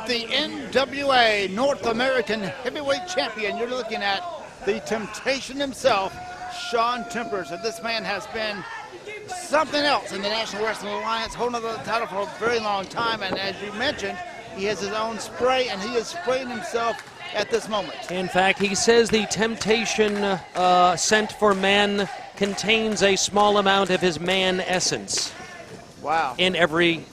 with the NWA North American Heavyweight Champion. You're looking at the Temptation himself, Shaun Tempers. And this man has been something else in the National Wrestling Alliance, holding the title for a very long time. And as you mentioned, he has his own spray, and he is spraying himself at this moment. In fact, he says the Temptation scent for men contains a small amount of his man essence. Wow. In every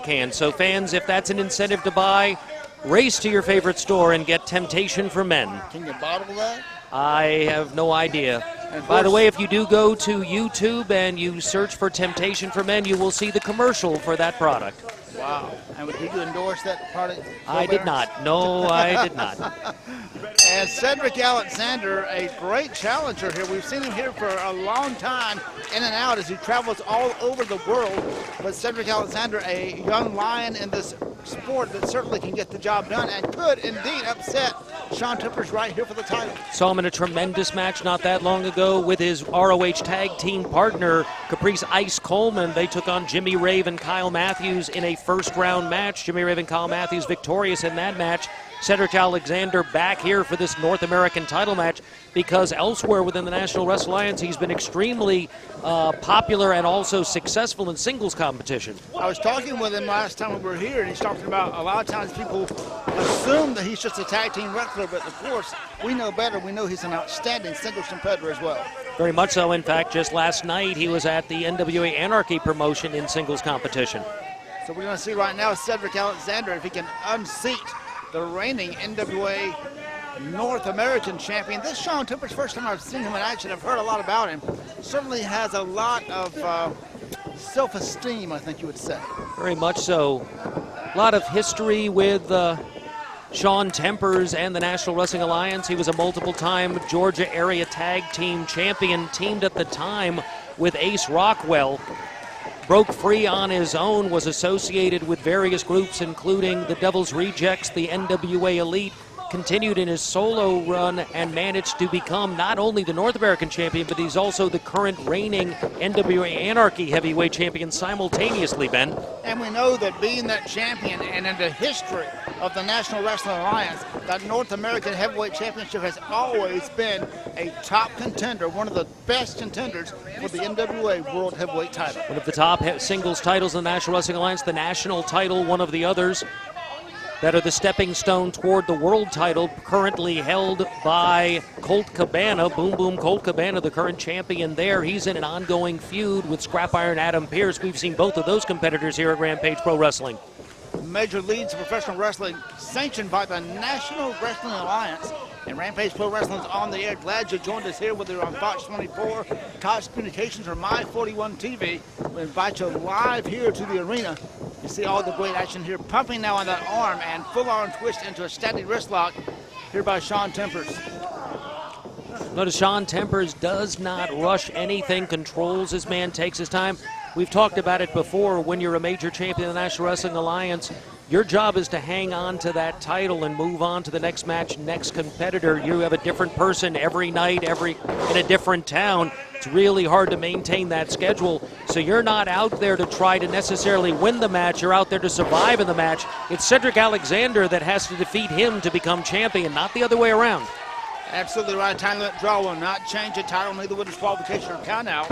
can. So fans, if that's an incentive to buy, race to your favorite store and get Temptation for Men. Can you bottle that? I have no idea. By the way, if you do go to YouTube and you search for Temptation for Men, you will see the commercial for that product. Wow. And did you endorse that product? I did not. No, I did not. And Cedric Alexander, a great challenger here. We've seen him here for a long time, in and out as he travels all over the world. But Cedric Alexander, a young lion in this sport that certainly can get the job done and could indeed upset Shaun Tempers right here for the title. Saw him in a tremendous match not that long ago with his ROH tag team partner, Caprice Ice Coleman. They took on Jimmy Rave and Kyle Matthews in a first-round match. Jimmy Rave and Kyle Matthews victorious in that match. Cedric Alexander back here for this North American title match because elsewhere within the National Wrestling Alliance, he's been extremely popular and also successful in singles competition. I was talking with him last time we were here, and he's talking about a lot of times people assume that he's just a tag team wrestler, but of course, we know better. We know he's an outstanding singles competitor as well. Very much so. In fact, just last night, he was at the NWA Anarchy promotion in singles competition. So we're going to see right now Cedric Alexander if he can unseat the reigning NWA North American champion. This Shaun Tempers, first time I've seen him in action. I've heard a lot about him. Certainly has a lot of self-esteem, I think you would say. Very much so. A lot of history with Shaun Tempers and the National Wrestling Alliance. He was a multiple-time Georgia area tag team champion, teamed at the time with Ace Rockwell. Broke free on his own, was associated with various groups, including the Devil's Rejects, the NWA Elite, continued in his solo run and managed to become not only the North American champion, but he's also the current reigning NWA Anarchy heavyweight champion simultaneously, Ben. And we know that being that champion and in the history of the National Wrestling Alliance, that North American Heavyweight Championship has always been a top contender, one of the best contenders for the NWA World Heavyweight title. One of the top singles titles in the National Wrestling Alliance, the national title, one of the others that are the stepping stone toward the world title, currently held by Colt Cabana. Boom Boom Colt Cabana, the current champion there. He's in an ongoing feud with Scrap Iron Adam Pearce. We've seen both of those competitors here at Rampage Pro Wrestling. Major leagues of professional wrestling sanctioned by the National Wrestling Alliance. And Rampage Pro Wrestling's on the air. Glad you joined us here, whether you're on Fox 24, Cox Communications, or My41 TV. We invite you live here to the arena. You see all the great action here, pumping now on that arm and full arm twist into a static wrist lock here by Shaun Tempers. Notice Shaun Tempers does not rush anything, controls his man, takes his time. We've talked about it before. When you're a major champion of the National Wrestling Alliance, your job is to hang on to that title and move on to the next match, next competitor. You have a different person every night, in a different town. It's really hard to maintain that schedule. So you're not out there to try to necessarily win the match. You're out there to survive in the match. It's Cedric Alexander that has to defeat him to become champion, not the other way around. Absolutely right. Time limit draw will not change the title, neither will disqualification or count out.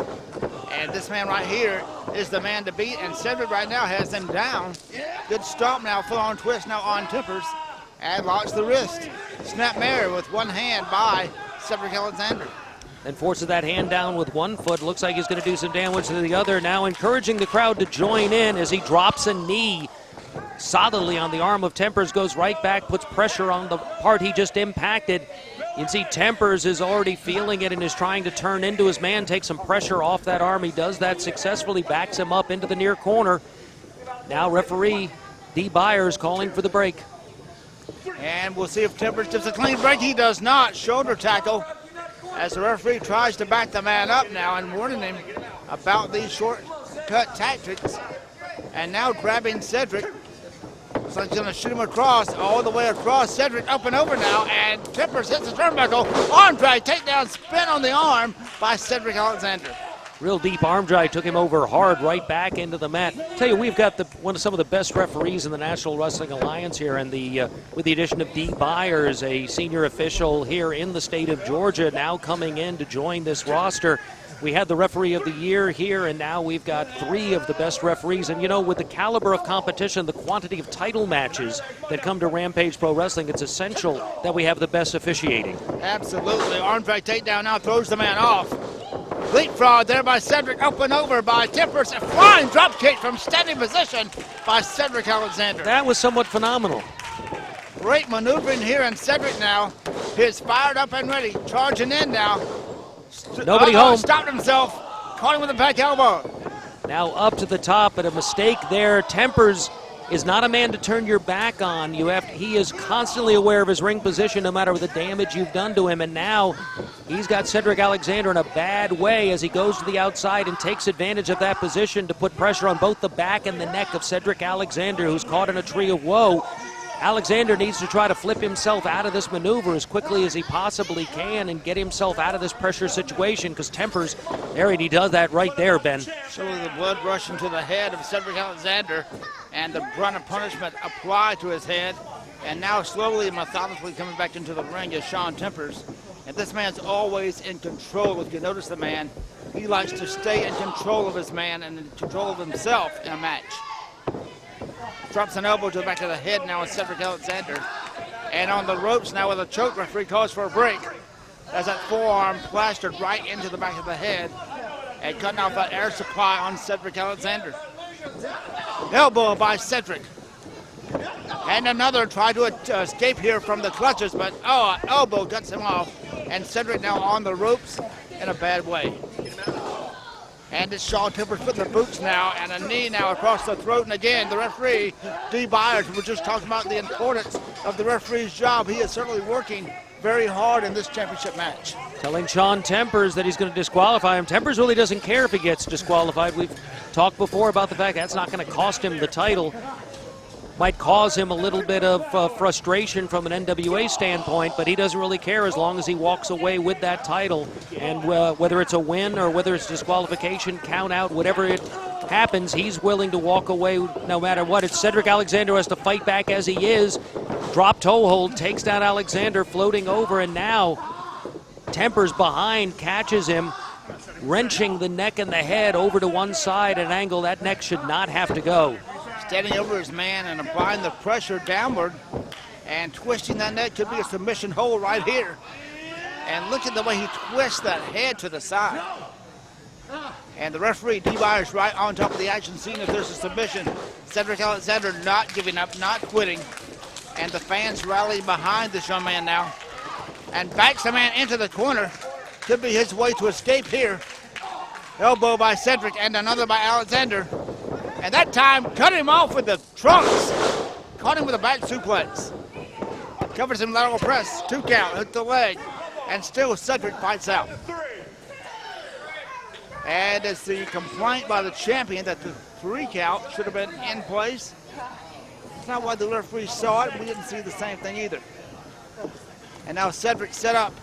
And this man right here is the man to beat, and Cedric right now has him down. Good stomp now, full on twist now on Tempers, and locks the wrist. Snap mare with one hand by Cedric Alexander. And forces that hand down with one foot. Looks like he's going to do some damage to the other. Now encouraging the crowd to join in as he drops a knee solidly on the arm of Tempers, goes right back, puts pressure on the part he just impacted. You can see Tempers is already feeling it and is trying to turn into his man, take some pressure off that arm. He does that successfully, backs him up into the near corner. Now referee Dee Byers calling for the break. And we'll see if Tempers gives a clean break. He does not. Shoulder tackle as the referee tries to back the man up now and warning him about these shortcut tactics. And now grabbing Cedric. Looks like he's going to shoot him across, all the way across. Cedric up and over now, and Tempers hits the turnbuckle. Arm drag, takedown, spin on the arm by Cedric Alexander. Real deep arm drag, took him over hard, right back into the mat. Tell you, we've got some of the best referees in the National Wrestling Alliance here, and with the addition of Dee Byers, a senior official here in the state of Georgia, now coming in to join this roster. We had the referee of the year here, and now we've got 3 of the best referees. And, you know, with the caliber of competition, the quantity of title matches that come to Rampage Pro Wrestling, it's essential that we have the best officiating. Absolutely. Arm drag takedown now throws the man off. Leapfrog there by Cedric, up and over by Tempers. A flying drop kick from standing position by Cedric Alexander. That was somewhat phenomenal. Great maneuvering here, and Cedric now is fired up and ready. Charging in now. Nobody home. Stopped himself. Caught him with a back elbow. Now up to the top, but a mistake there. Tempers is not a man to turn your back on. He is constantly aware of his ring position no matter the damage you've done to him. And now he's got Cedric Alexander in a bad way as he goes to the outside and takes advantage of that position to put pressure on both the back and the neck of Cedric Alexander, who's caught in a tree of woe. Alexander needs to try to flip himself out of this maneuver as quickly as he possibly can and get himself out of this pressure situation, because Tempers, he does that right there, Ben. Showing the blood rushing to the head of Cedric Alexander, and the brunt of punishment applied to his head. And now slowly and methodically coming back into the ring is Shaun Tempers. And this man's always in control. If you notice the man, he likes to stay in control of his man and in control of himself in a match. Drops an elbow to the back of the head now with Cedric Alexander. And on the ropes now with a choke, referee calls for a break. As that forearm plastered right into the back of the head and cutting off that air supply on Cedric Alexander. Elbow by Cedric. And another tried to escape here from the clutches, but elbow cuts him off. And Cedric now on the ropes in a bad way. And it's Shaun Tempers putting the boots now, and a knee now across the throat. And again, the referee, Dee Byers, we're just talking about the importance of the referee's job. He is certainly working very hard in this championship match. Telling Shaun Tempers that he's going to disqualify him. Tempers really doesn't care if he gets disqualified. We've talked before about the fact that's not going to cost him the title. Might cause him a little bit of frustration from an NWA standpoint, but he doesn't really care as long as he walks away with that title. And whether it's a win or whether it's disqualification, count out, whatever it happens, he's willing to walk away no matter what. It's Cedric Alexander who has to fight back as he is. Drop toe hold, takes down Alexander, floating over, and now Tempers behind, catches him, wrenching the neck and the head over to one side at an angle that neck should not have to go. Standing over his man and applying the pressure downward and twisting that neck. Could be a submission hold right here. And look at the way he twists that head to the side. And the referee, Dee Byers, right on top of the action scene if there's a submission. Cedric Alexander not giving up, not quitting. And the fans rally behind this young man now. And backs the man into the corner. Could be his way to escape here. Elbow by Cedric and another by Alexander. And that time, cut him off with the trunks. Caught him with a back suplex. Covers him lateral press, 2 count, hooked the leg. And still Cedric fights out. And it's the complaint by the champion that the 3 count should have been in place. It's not why the referee saw it. We didn't see the same thing either. And now Cedric set up.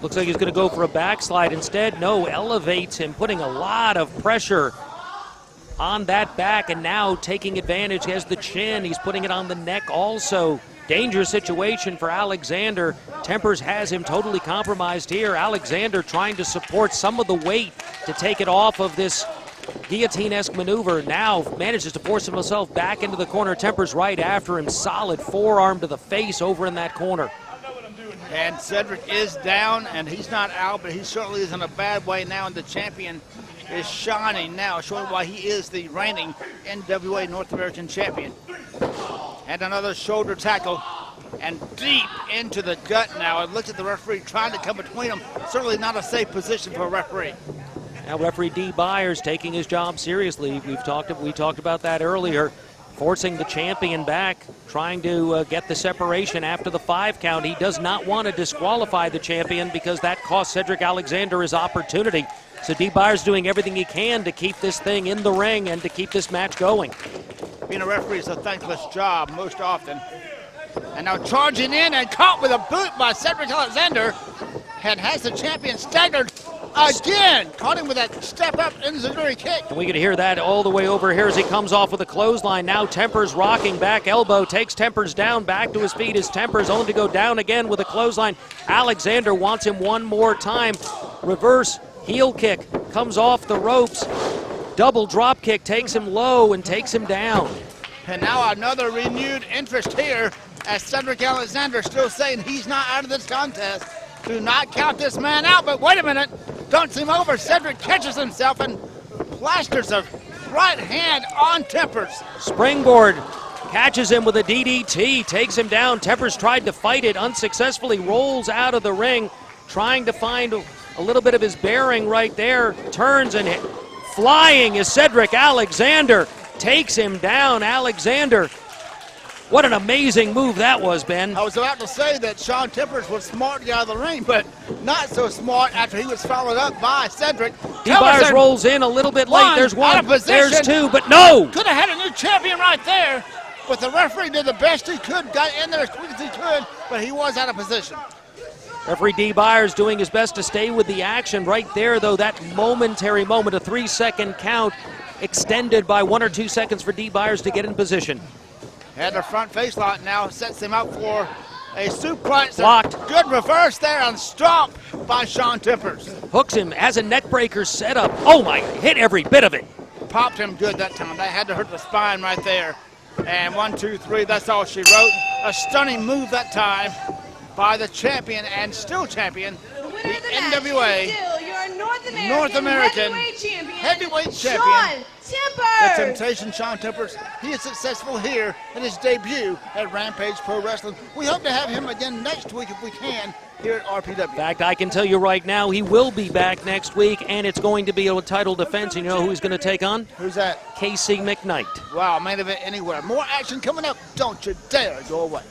Looks like he's going to go for a backslide instead. No, elevates him, putting a lot of pressure on that back, and now taking advantage. He has the chin. He's putting it on the neck also. Dangerous situation for Alexander. Tempers has him totally compromised here. Alexander trying to support some of the weight to take it off of this guillotine-esque maneuver. Now manages to force himself back into the corner. Tempers right after him. Solid forearm to the face over in that corner. And Cedric is down, and he's not out, but he certainly is in a bad way now, and the champion is shining now, showing why he is the reigning NWA North American champion. And another shoulder tackle, and deep into the gut now. And look at the referee trying to come between them. Certainly not a safe position for a referee. Now referee Dee Byers taking his job seriously. We talked about that earlier. Forcing the champion back, trying to get the separation after the 5 count. He does not want to disqualify the champion because that cost Cedric Alexander his opportunity. So Dee Byers doing everything he can to keep this thing in the ring and to keep this match going. Being a referee is a thankless job most often. And now charging in and caught with a boot by Cedric Alexander. And has the champion staggered again. Caught him with that step-up enziguri kick. And we can hear that all the way over here as he comes off with a clothesline. Now Tempers rocking back elbow, takes Tempers down, back to his feet. His Tempers only to go down again with a clothesline. Alexander wants him one more time. Reverse heel kick, comes off the ropes. Double drop kick, takes him low and takes him down. And now another renewed interest here as Cedric Alexander still saying he's not out of this contest. Do not count this man out, but wait a minute. Don't seem over. Cedric catches himself and plasters a right hand on Tempers. Springboard, catches him with a DDT, takes him down. Tempers tried to fight it unsuccessfully, rolls out of the ring, trying to find a little bit of his bearing right there. Turns and flying is Cedric Alexander. Takes him down. Alexander, what an amazing move that was, Ben. I was about to say that Shaun Tempers was smart to get out of the ring, but not so smart after he was followed up by Cedric. Dee Byers rolls in a little bit late. There's one, there's two, but no! Could have had a new champion right there, but the referee did the best he could, got in there as quick as he could, but he was out of position. Referee Dee Byers doing his best to stay with the action right there, though that momentary moment, a 3-second count, extended by 1 or 2 seconds for Dee Byers to get in position. And the front face lock now sets him up for a suplex. Blocked. Good reverse there and stop by Shaun Tempers. Hooks him, has a neck breaker set up. Oh my, hit every bit of it. Popped him good that time. That had to hurt the spine right there. And 1, 2, 3, that's all she wrote. A stunning move that time by the champion and still champion, the NWA North American heavyweight champion, Shaun Tempers. the Temptation Shaun Tempers. He is successful here in his debut at Rampage Pro Wrestling. We hope to have him again next week if we can here at RPW. In fact, I can tell you right now, he will be back next week, and it's going to be a title defense. And you know who he's going to take on? Who's that? Casey McKnight. Wow, main event anywhere. More action coming up. Don't you dare go away.